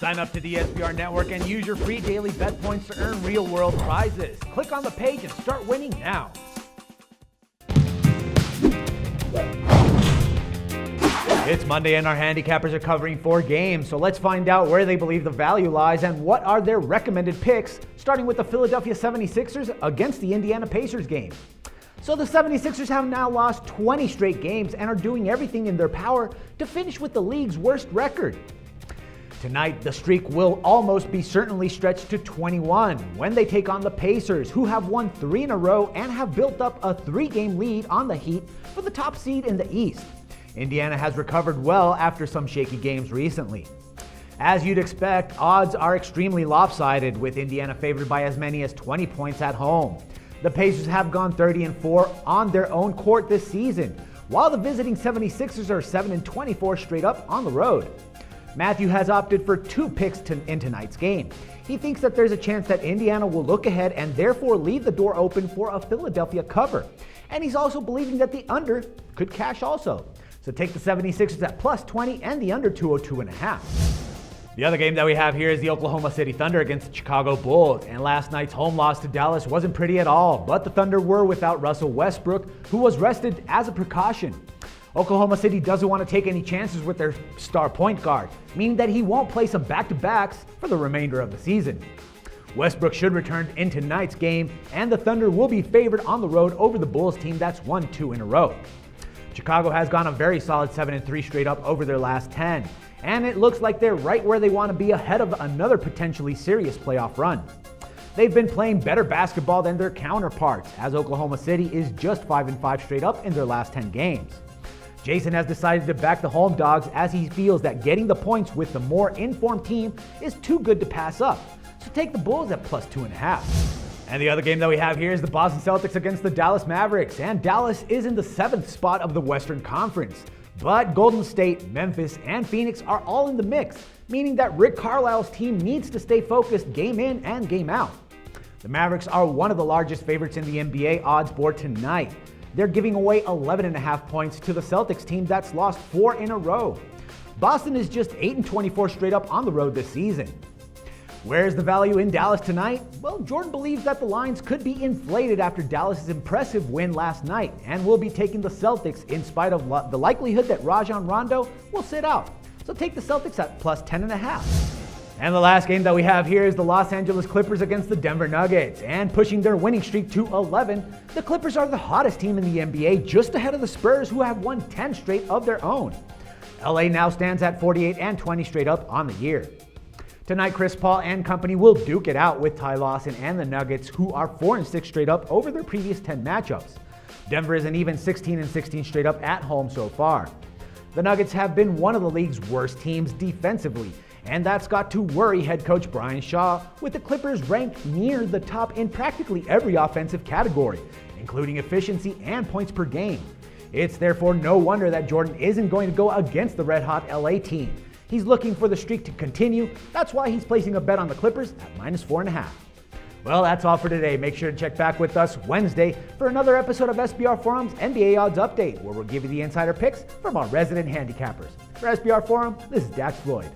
Sign up to the SBR Network and use your free daily bet points to earn real-world prizes. Click on the page and start winning now. It's Monday and our handicappers are covering 4 games, so let's find out where they believe the value lies and what are their recommended picks, starting with the Philadelphia 76ers against the Indiana Pacers game. So the 76ers have now lost 20 straight games and are doing everything in their power to finish with the league's worst record. Tonight, the streak will almost be certainly stretched to 21 when they take on the Pacers, who have won 3 in a row and have built up a 3-game lead on the Heat for the top seed in the East. Indiana has recovered well after some shaky games recently. As you'd expect, odds are extremely lopsided, with Indiana favored by as many as 20 points at home. The Pacers have gone 30-4 on their own court this season, while the visiting 76ers are 7-24 straight up on the road. Matthew has opted for 2 picks in tonight's game. He thinks that there's a chance that Indiana will look ahead and therefore leave the door open for a Philadelphia cover. And he's also believing that the under could cash also. So take the 76ers at plus 20 and the under 202.5. The other game that we have here is the Oklahoma City Thunder against the Chicago Bulls. And last night's home loss to Dallas wasn't pretty at all, but the Thunder were without Russell Westbrook, who was rested as a precaution. Oklahoma City doesn't want to take any chances with their star point guard, meaning that he won't play some back-to-backs for the remainder of the season. Westbrook should return in tonight's game, and the Thunder will be favored on the road over the Bulls team that's won 2 in a row. Chicago has gone a very solid 7-3 straight up over their last 10, and it looks like they're right where they want to be ahead of another potentially serious playoff run. They've been playing better basketball than their counterparts, as Oklahoma City is just 5-5 straight up in their last 10 games. Jason has decided to back the home dogs as he feels that getting the points with the more informed team is too good to pass up. So take the Bulls at plus 2.5. And the other game that we have here is the Boston Celtics against the Dallas Mavericks. And Dallas is in the 7th spot of the Western Conference. But Golden State, Memphis, and Phoenix are all in the mix, meaning that Rick Carlisle's team needs to stay focused game in and game out. The Mavericks are one of the largest favorites in the NBA odds board tonight. They're giving away 11.5 points to the Celtics team that's lost 4 in a row. Boston is just 8-24 straight up on the road this season. Where's the value in Dallas tonight? Well, Jordan believes that the lines could be inflated after Dallas' impressive win last night and will be taking the Celtics in spite of the likelihood that Rajon Rondo will sit out. So take the Celtics at plus 10.5. And the last game that we have here is the Los Angeles Clippers against the Denver Nuggets. And pushing their winning streak to 11, the Clippers are the hottest team in the NBA, just ahead of the Spurs, who have won 10 straight of their own. LA now stands at 48-20 straight up on the year. Tonight, Chris Paul and company will duke it out with Ty Lawson and the Nuggets, who are 4-6 straight up over their previous 10 matchups. Denver is an even 16-16 straight up at home so far. The Nuggets have been one of the league's worst teams defensively, and that's got to worry head coach Brian Shaw, with the Clippers ranked near the top in practically every offensive category, including efficiency and points per game. It's therefore no wonder that Jordan isn't going to go against the red-hot LA team. He's looking for the streak to continue. That's why he's placing a bet on the Clippers at -4.5. Well, that's all for today. Make sure to check back with us Wednesday for another episode of SBR Forum's NBA Odds Update, where we'll give you the insider picks from our resident handicappers. For SBR Forum, this is Dax Floyd.